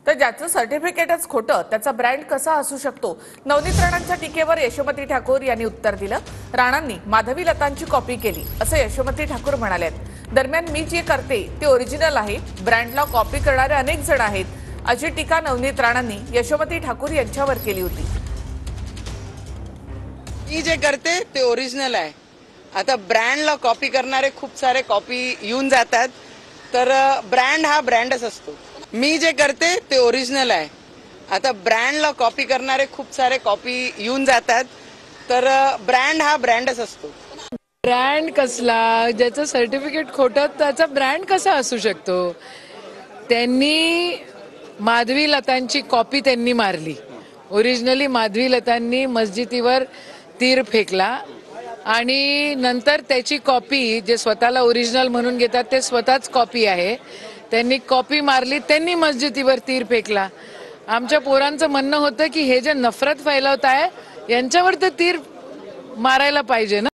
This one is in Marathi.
तर ज्याचं सर्टिफिकेटच खोटं त्याचा ब्रँड कसा असू शकतो? नवनीत राणांच्या टीकेवर यशोमती ठाकूर यांनी उत्तर दिलं. राणांनी माधवी लतांची कॉपी केली असं यशोमती ठाकूर म्हणाल्यात. दरम्यान मी जे करते ते ओरिजिनल आहे, ब्रँडला कॉपी करणारे अनेक जण आहेत अशी टीका नवनीत राणांनी यशोमती ठाकूर यांच्यावर केली होती. मी जे करते ते ओरिजिनल आहे. आता ब्रँडला कॉपी करणारे खूप सारे कॉपी येऊन जातात, तर ब्रँड हा ब्रँडच असतो. मी जे करते ते ओरिजिनल आहे. आता ब्रँडला कॉपी करणारे खूप सारे कॉपी येऊन जातात, तर ब्रँड हा ब्रँडच असतो. ब्रँड कसला? ज्याचं सर्टिफिकेट खोटं त्याचा ब्रँड कसा असू शकतो? त्यांनी माधवी लतांची कॉपी त्यांनी मारली. ओरिजिनली माधवी लतांनी मस्जिदीवर तीर फेकला आणि नंतर त्याची कॉपी जे स्वतःला ओरिजिनल म्हणून घेतात ते स्वतःच कॉपी आहे. त्यांनी कॉपी मारली, त्यांनी मस्जिदीवर तीर फेकला. आमच्या पोरांचं म्हणणं होतं की हे जे नफरत फैलवत आहे यांच्यावर तर तीर मारायला पाहिजे ना.